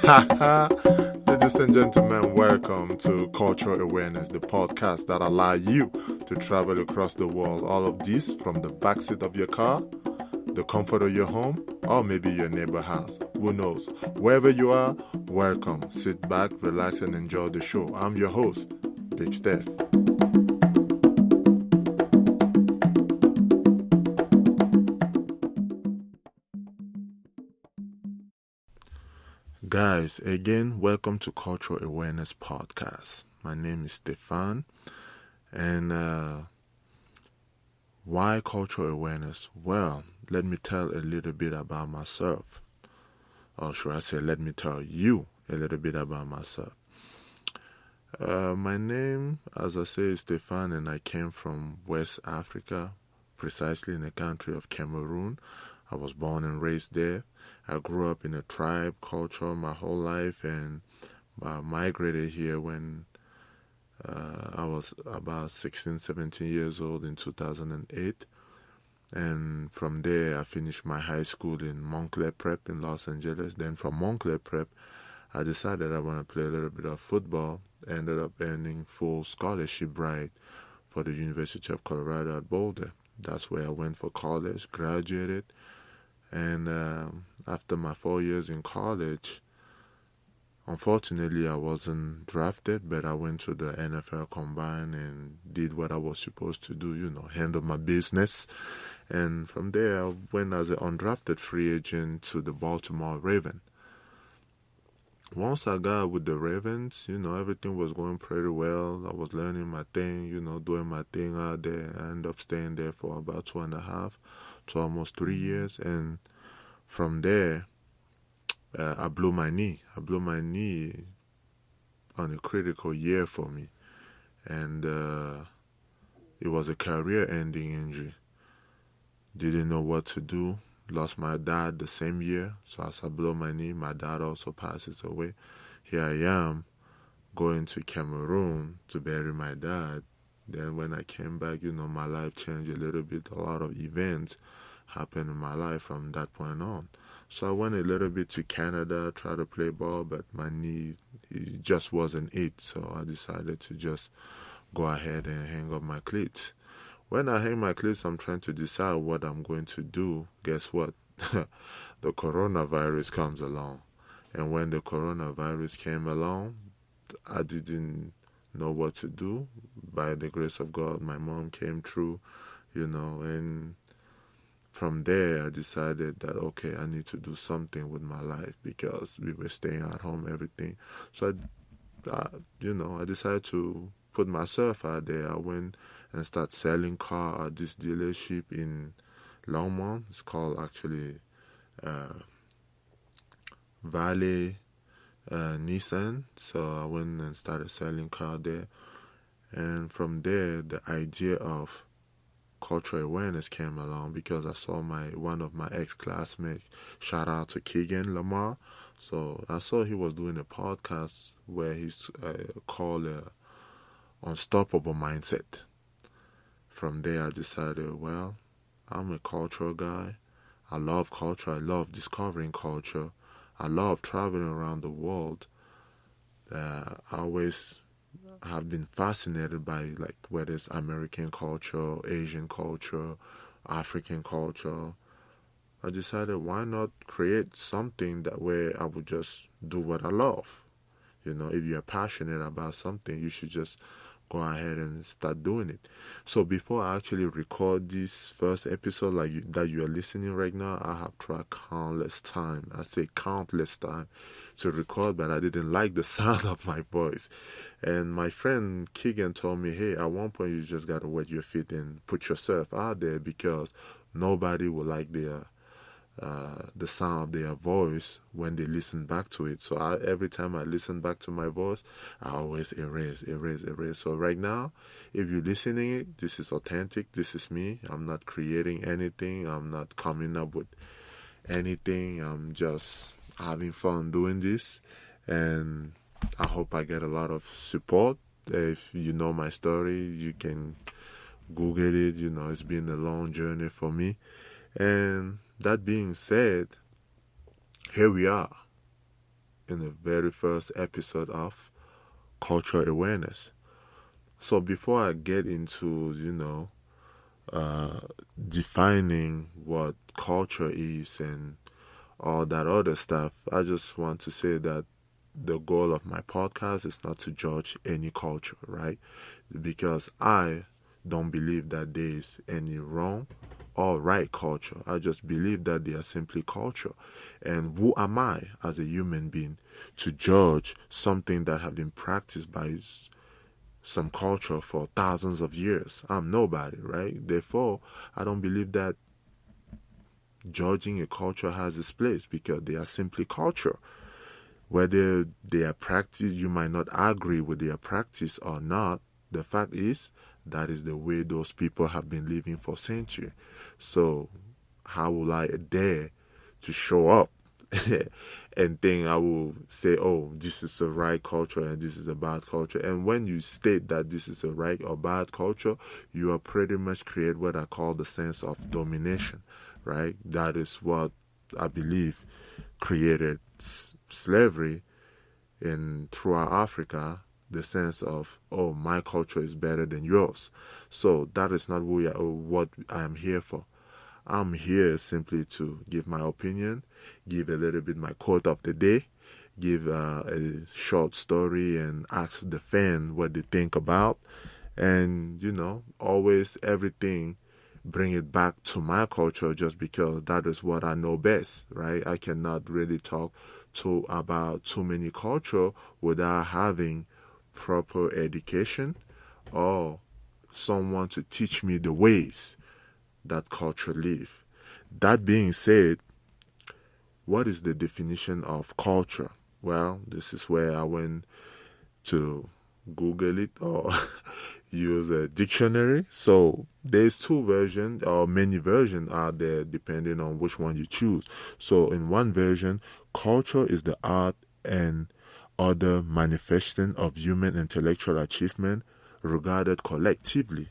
Ladies and gentlemen, welcome to Cultural Awareness, the podcast that allows you to travel across the world. All of this from the backseat of your car, the comfort of your home, or maybe your neighbor house. Who knows? Wherever you are, welcome. Sit back, relax, and enjoy the show. I'm your host, Big Steph. Guys, again, welcome to Cultural Awareness Podcast. My name is Stefan, and why cultural awareness? Well, let me tell a little bit about myself. Or should I say, let me tell you a little bit about myself. My name, as I say, is Stefan, and I came from West Africa, precisely in the country of Cameroon. I was born and raised there. I grew up in a tribe culture my whole life, and migrated here when I was about 16, 17 years old in 2008. And from there, I finished my high school in Montclair Prep in Los Angeles. Then from Montclair Prep, I decided I want to play a little bit of football. Ended up earning full scholarship right for the University of Colorado at Boulder. That's where I went for college, graduated. And after my 4 years in college, unfortunately, I wasn't drafted, but I went to the NFL Combine and did what I was supposed to do, handle my business. And from there, I went as an undrafted free agent to the Baltimore Ravens. Once I got with the Ravens, everything was going pretty well. I was learning my thing, doing my thing out there. I ended up staying there for about 2.5 to almost 3 years. And from there, I blew my knee. I blew my knee on a critical year for me. And it was a career-ending injury. Didn't know what to do. Lost my dad the same year. So as I blew my knee, my dad also passes away. Here I am going to Cameroon to bury my dad. Then when I came back, my life changed a little bit. A lot of events happened in my life from that point on. So I went a little bit to Canada, tried to play ball, but my knee, it just wasn't it. So I decided to just go ahead and hang up my cleats. When I hang my cleats, I'm trying to decide what I'm going to do. Guess what? The coronavirus comes along. And when the coronavirus came along, I didn't know what to do. By the grace of God, my mom came through, and from there, I decided that, okay, I need to do something with my life because we were staying at home, everything. So, I decided to put myself out there. I went and started selling cars at this dealership in Longmont. It's called actually Valley Nissan. So I went and started selling cars there. And from there, the idea of cultural awareness came along because I saw one of my ex-classmates, shout out to Keegan Lamar. So I saw he was doing a podcast where he's called Unstoppable Mindset. From there, I decided, well, I'm a cultural guy. I love culture. I love discovering culture. I love traveling around the world. I always have been fascinated by whether it's American culture, Asian culture, African culture. I decided why not create something that way I would just do what I love. If you're passionate about something, you should just go ahead and start doing it. So before I actually record this first episode that you are listening right now, I have tried countless time. I say countless time to record, but I didn't like the sound of my voice. And my friend Keegan told me, hey, at one point you just got to wet your feet and put yourself out there because nobody will like the sound of their voice when they listen back to it. So every time I listen back to my voice, I always erase. So right now, if you're listening it, this is authentic. This is me. I'm not creating anything. I'm not coming up with anything. I'm just having fun doing this. And I hope I get a lot of support. If you know my story, you can Google it. It's been a long journey for me. And that being said, here we are. in the very first episode of cultural awareness. So before I get into, defining what culture is and all that other stuff, I just want to say that the goal of my podcast is not to judge any culture, right? Because I don't believe that there is any wrong or right culture. I just believe that they are simply culture. And who am I as a human being to judge something that have been practiced by some culture for thousands of years? I'm nobody, right? Therefore, I don't believe that judging a culture has its place because they are simply culture. Whether they are practice, you might not agree with their practice or not. The fact is, that is the way those people have been living for centuries. So, how will I dare to show up and think I will say, oh, this is a right culture and this is a bad culture? And when you state that this is a right or bad culture, you are pretty much create what I call the sense of domination, right? That is what I believe created slavery in throughout Africa, the sense of, oh, my culture is better than yours. So that is not what I am here for. I'm here simply to give my opinion, give a little bit my quote of the day, give a short story and ask the fan what they think about. And, always everything bring it back to my culture just because that is what I know best, right? I cannot really talk about too many culture without having proper education or someone to teach me the ways that culture live. That being said, what is the definition of culture? Well, this is where I went to Google it or use a dictionary. So there's two versions or many versions out there depending on which one you choose. So in one version, culture is the art and other manifestation of human intellectual achievement regarded collectively,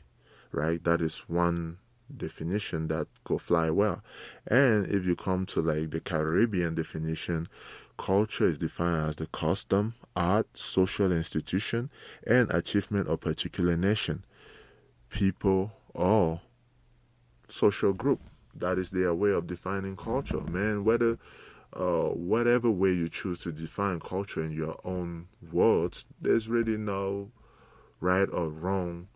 right? That is one definition that go fly well. And if you come to like the Caribbean definition, culture is defined as the custom, art, social institution, and achievement of particular nation, people, or social group. That is their way of defining culture, man. Whatever way you choose to define culture in your own words, there's really no right or wrong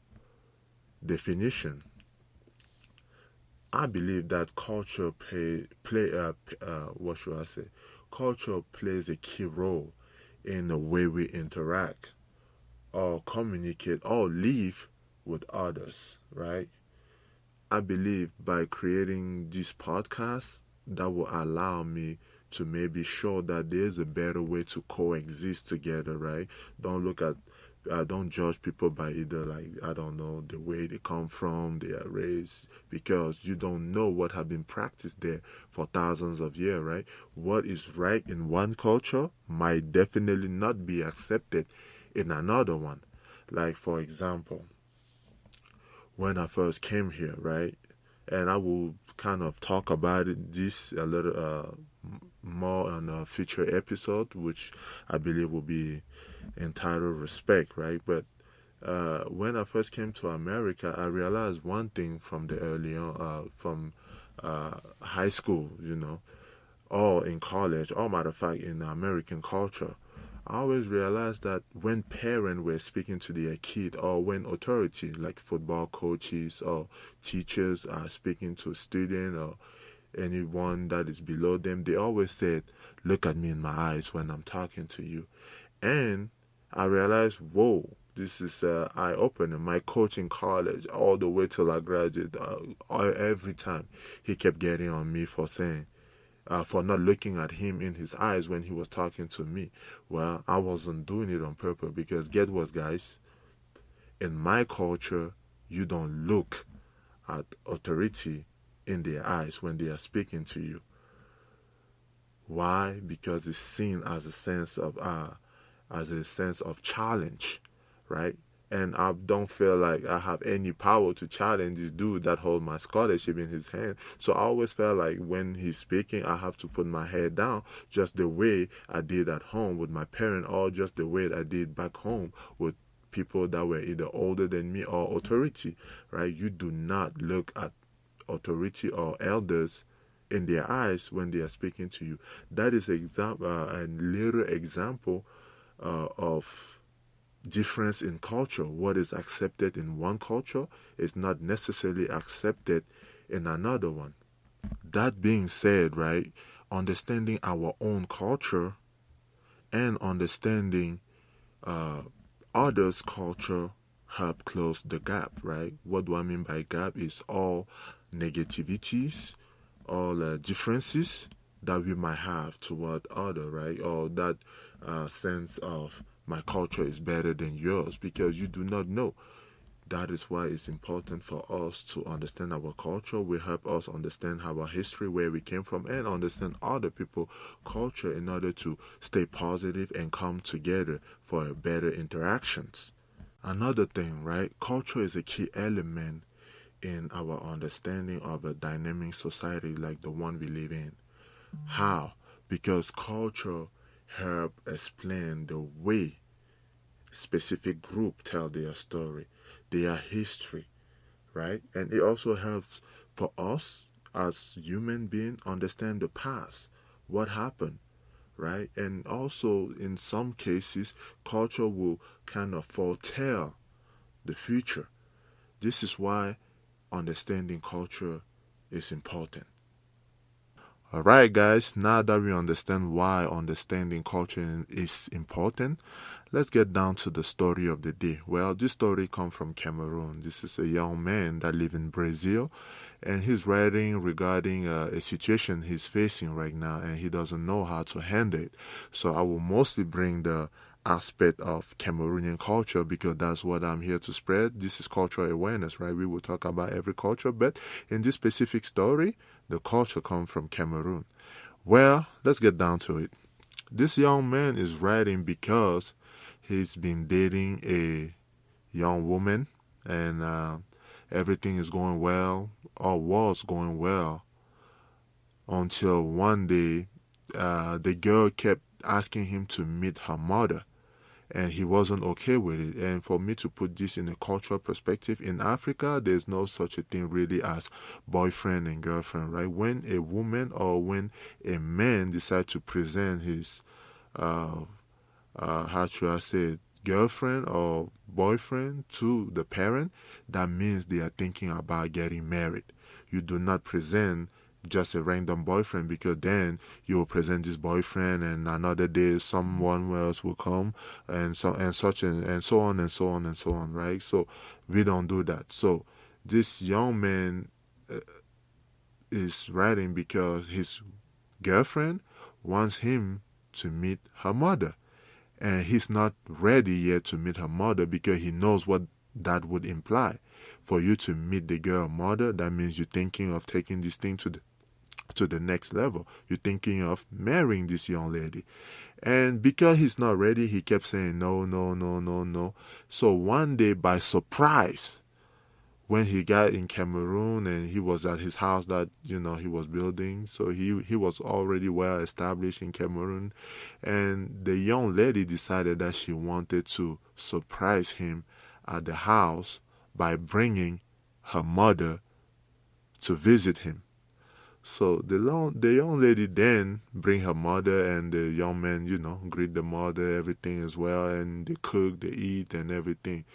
definition. I believe that culture what should I say? Culture plays a key role in the way we interact or communicate or live with others, right? I believe by creating this podcast, that will allow me to maybe show that there's a better way to coexist together, right? Don't judge people by either, like, I don't know, the way they come from, their race, because you don't know what have been practiced there for thousands of years, right? What is right in one culture might definitely not be accepted in another one. Like, for example, when I first came here, right? And I will kind of talk about this a little more on a future episode, which I believe will be entitled Respect, right? But when I first came to America, I realized one thing from the early on, from high school, or in college, or matter of fact, in American culture. I always realized that when parents were speaking to their kid, or when authority like football coaches or teachers are speaking to a student or anyone that is below them, they always said, look at me in my eyes when I'm talking to you. And I realized, whoa, this is eye-opener. My coach in college, all the way till I graduated, every time he kept getting on me for saying, for not looking at him in his eyes when he was talking to me. Well, I wasn't doing it on purpose because get what, guys? In my culture, you don't look at authority in their eyes when they are speaking to you. Why? Because it's seen as a sense of challenge, right? and I don't feel like I have any power to challenge this dude that hold my scholarship in his hand. So I always felt like when he's speaking, I have to put my head down, just the way I did at home with my parent, or just the way I did back home with people that were either older than me or authority, right? You do not look at authority or elders in their eyes when they are speaking to you. That is a little example of difference in culture. What is accepted in one culture is not necessarily accepted in another one. That being said, right, understanding our own culture and understanding others' culture help close the gap, right? What do I mean by gap is all negativities, all differences that we might have toward other, right? Or that sense of my culture is better than yours, because you do not know. That is why it's important for us to understand our culture. Will help us understand our history, where we came from, and understand other people's culture in order to stay positive and come together for better interactions. Another thing, right? Culture is a key element in our understanding of a dynamic society like the one we live in. How? Because culture help explain the way specific group tell their story, their history, right? And it also helps for us as human beings understand the past, what happened, right? And also in some cases, culture will kind of foretell the future. This is why understanding culture is important. Alright, guys, now that we understand why understanding culture is important, let's get down to the story of the day. Well, this story comes from Cameroon. This is a young man that lives in Brazil, and he's writing regarding a situation he's facing right now, and he doesn't know how to handle it. So I will mostly bring the aspect of Cameroonian culture, because that's what I'm here to spread. This is cultural awareness, right? We will talk about every culture, but in this specific story, the culture comes from Cameroon. Well, let's get down to it. This young man is writing because he's been dating a young woman, and everything is going well, or was going well, until one day the girl kept asking him to meet her mother, and he wasn't okay with it. And for me to put this in a cultural perspective, in Africa, there's no such a thing really as boyfriend and girlfriend, right? When a woman or when a man decides to present his, how should I say it, girlfriend or boyfriend to the parent, that means they are thinking about getting married. You do not present just a random boyfriend, because then you will present this boyfriend and another day someone else will come, and so and such, and so on and so on and so on, right? So we don't do that. So this young man is writing because his girlfriend wants him to meet her mother, and he's not ready yet to meet her mother, because he knows what that would imply. For you to meet the girl mother, that means you're thinking of taking this thing to the next level. You're thinking of marrying this young lady. And because he's not ready, he kept saying no, no, no, no, no. So one day, by surprise, when he got in Cameroon and he was at his house that, he was building, so he was already well established in Cameroon, and the young lady decided that she wanted to surprise him at the house by bringing her mother to visit him. So the young lady then bring her mother, and the young man, greet the mother, everything as well, and they cook, they eat, and everything.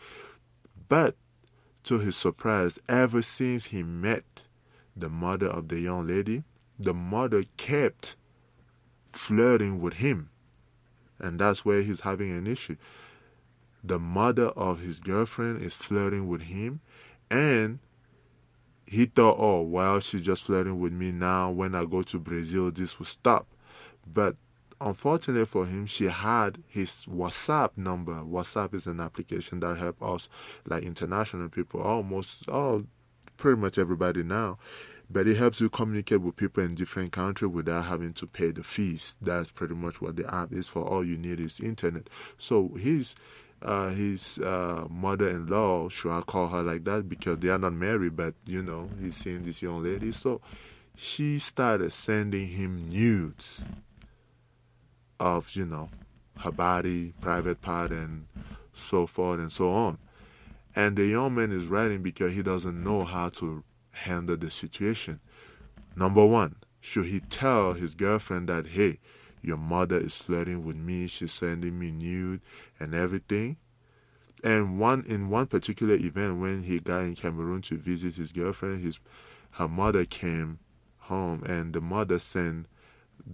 But to his surprise, ever since he met the mother of the young lady, the mother kept flirting with him, and that's where he's having an issue. The mother of his girlfriend is flirting with him, and he thought, oh, well, she's just flirting with me now. When I go to Brazil, this will stop. But unfortunately for him, she had his WhatsApp number. WhatsApp is an application that helps us, like international people, pretty much everybody now. But it helps you communicate with people in different countries without having to pay the fees. That's pretty much what the app is for. All you need is internet. So his his mother-in-law, should I call her like that, because they are not married, but he's seeing this young lady. So she started sending him nudes of her body, private part, and so forth and so on. And the young man is writing because he doesn't know how to handle the situation. Number one, should he tell his girlfriend that, hey, your mother is flirting with me, she's sending me nude and everything? And in one particular event, when he got in Cameroon to visit his girlfriend, her mother came home, and the mother sent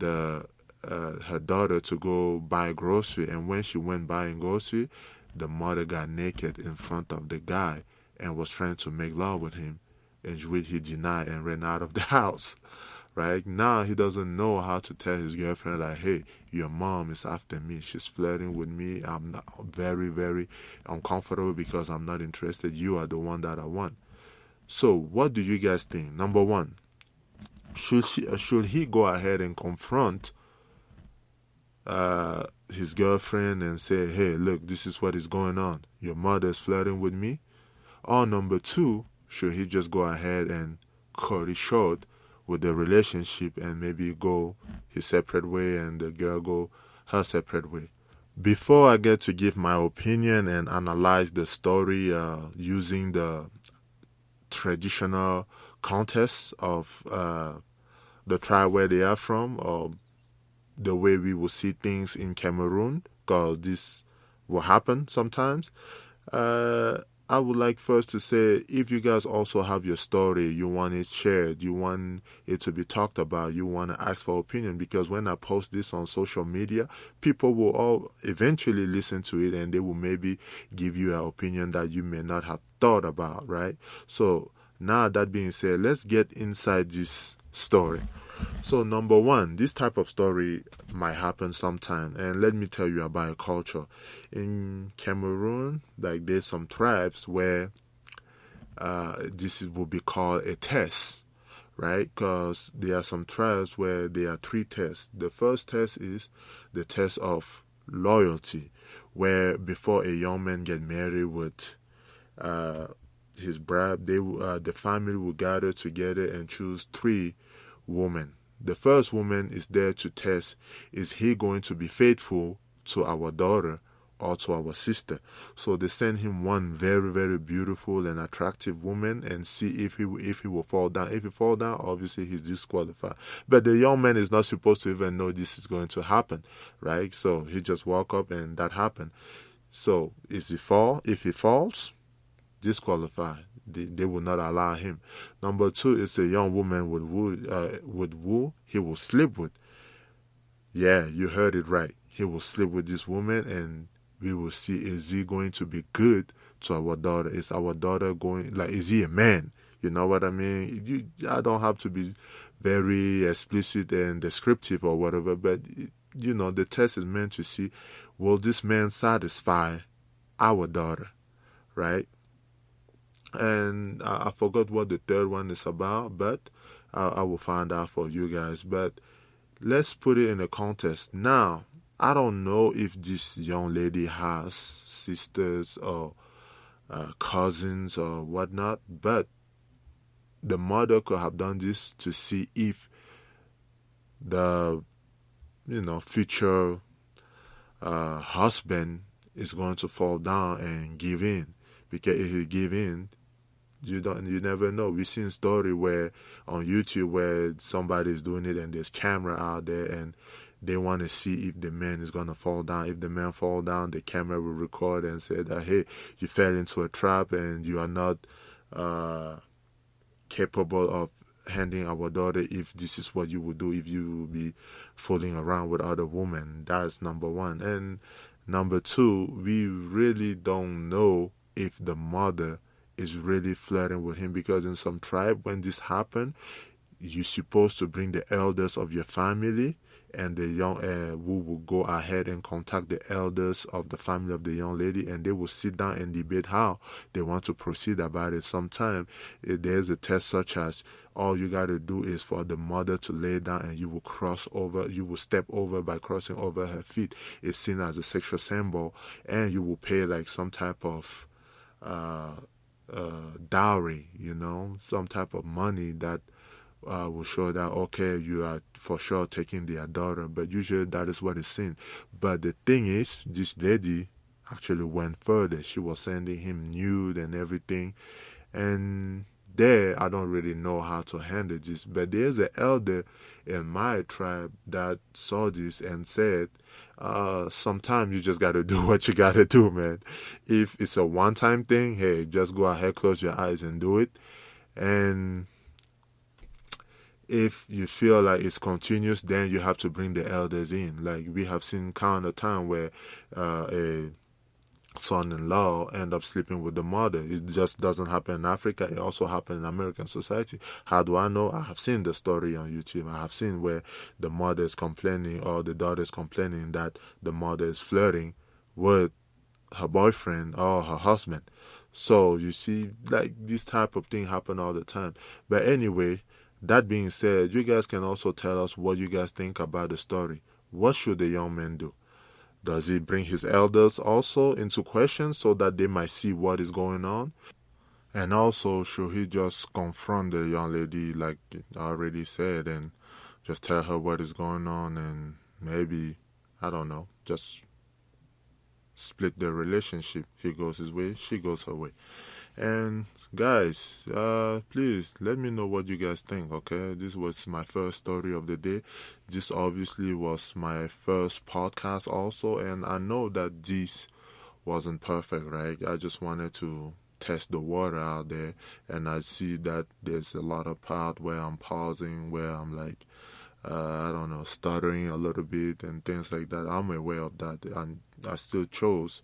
her daughter to go buy grocery. And when she went buying grocery, the mother got naked in front of the guy and was trying to make love with him, and which he denied and ran out of the house. Right now, he doesn't know how to tell his girlfriend, like, hey, your mom is after me. She's flirting with me. I'm not very, very uncomfortable because I'm not interested. You are the one that I want. So what do you guys think? Number one, should he go ahead and confront his girlfriend and say, hey, look, this is what is going on. Your mother is flirting with me? Or number two, should he just go ahead and cut it short with the relationship and maybe go his separate way and the girl go her separate way? Before I get to give my opinion and analyze the story using the traditional context of the tribe where they are from, or the way we will see things in Cameroon, because this will happen sometimes, I would like first to say, if you guys also have your story, you want it shared, you want it to be talked about, you want to ask for opinion, because when I post this on social media, people will all eventually listen to it, and they will maybe give you an opinion that you may not have thought about, right? So now that being said, let's get inside this story. So number one, this type of story might happen sometime, and let me tell you about a culture. In Cameroon, like, there's some tribes where this will be called a test, right? Because there are some tribes where there are three tests. The first test is the test of loyalty, where before a young man get married with his bride, the family will gather together and choose three women. The first woman is there to test, is he going to be faithful to our daughter or to our sister? So they send him one very, very beautiful and attractive woman and see if he will fall down. If he fall down, obviously he's disqualified. But the young man is not supposed to even know this is going to happen, right? So he just walk up and that happened. So if he falls, disqualified. They will not allow him. Number two is a young woman he will sleep with. Yeah, you heard it right. He will sleep with this woman, and we will see, is he going to be good to our daughter? Is our daughter going, like, is he a man? You know what I mean? I don't have to be very explicit and descriptive or whatever, but the test is meant to see, will this man satisfy our daughter, right? And I forgot what the third one is about, but I will find out for you guys. But let's put it in a context. Now, I don't know if this young lady has sisters or cousins or whatnot, but the mother could have done this to see if the future husband is going to fall down and give in. Because if he give in, you never know. We've seen story where on YouTube where somebody is doing it and there's camera out there and they want to see if the man is going to fall down. If the man fall down, the camera will record and say that, hey, you fell into a trap and you are not capable of handing our daughter if this is what you would do if you would be fooling around with other women. That's number one. And number two, we really don't know if the mother is really flirting with him, because in some tribe, when this happen, you're supposed to bring the elders of your family and the young we will go ahead and contact the elders of the family of the young lady, and they will sit down and debate how they want to proceed about it. Sometimes there's a test such as all you got to do is for the mother to lay down, and you will step over by crossing over her feet. It's seen as a sexual symbol, and you will pay like some type of dowry, some type of money that will show that, okay, you are for sure taking their daughter. But usually that is what is seen. But the thing is, this lady actually went further. She was sending him nude and everything. And there, I don't really know how to handle this. But there's an elder in my tribe that saw this and said, sometimes you just got to do what you got to do, man. If it's a one-time thing, hey, just go ahead, close your eyes and do it. And if you feel like it's continuous, then you have to bring the elders in. Like we have seen kind of time where a son-in-law end up sleeping with the mother. It just doesn't happen in Africa. It also happens in American society. How do I know? I have seen the story on YouTube. I have seen where the mother is complaining or the daughter is complaining that the mother is flirting with her boyfriend or her husband. So you see, like this type of thing happen all the time. But anyway, that being said, you guys can also tell us what you guys think about the story. What should the young man do? Does he bring his elders also into question so that they might see what is going on? And also, should he just confront the young lady like I already said and just tell her what is going on and maybe, I don't know, just split the relationship. He goes his way, she goes her way. And guys, please let me know what you guys think, okay? This was my first story of the day. This obviously was my first podcast also, and I know that this wasn't perfect, right? I just wanted to test the water out there, and I see that there's a lot of part where I'm pausing, where I'm like, I don't know, stuttering a little bit and things like that. I'm aware of that, and I still chose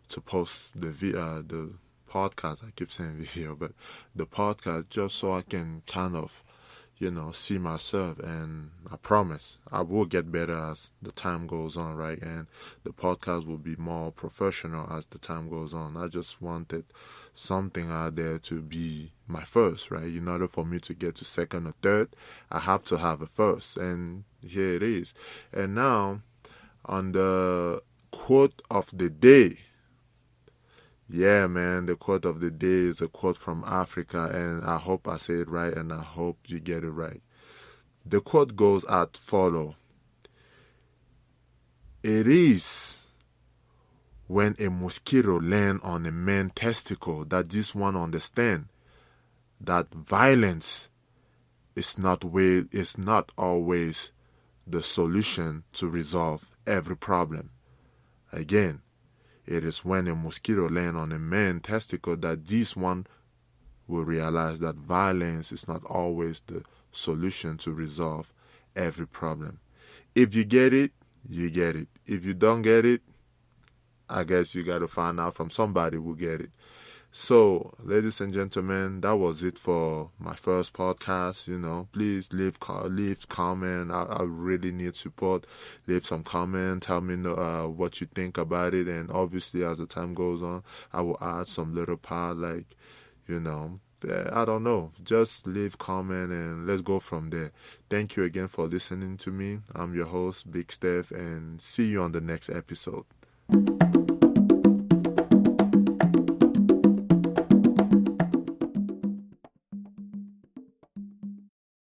to post the podcast. I keep saying video, but the podcast, just so I can kind of, see myself. And I promise I will get better as the time goes on, right? And the podcast will be more professional as the time goes on. I just wanted something out there to be my first, right? In order for me to get to second or third, I have to have a first, and here it is. And now, on the quote of the day. Yeah, man, the quote of the day is a quote from Africa, and I hope I say it right, and I hope you get it right. The quote goes as follows. It is when a mosquito lands on a man's testicle that this one understand that violence is not always the solution to resolve every problem. Again, it is when a mosquito lands on a man's testicle that this one will realize that violence is not always the solution to resolve every problem. If you get it, you get it. If you don't get it, I guess you got to find out from somebody who get it. So, ladies and gentlemen, that was it for my first podcast. Please leave comment. I really need support. Leave some comment. Tell me what you think about it. And obviously, as the time goes on, I will add some little part like, I don't know. Just leave comment and let's go from there. Thank you again for listening to me. I'm your host, Big Steph, and see you on the next episode.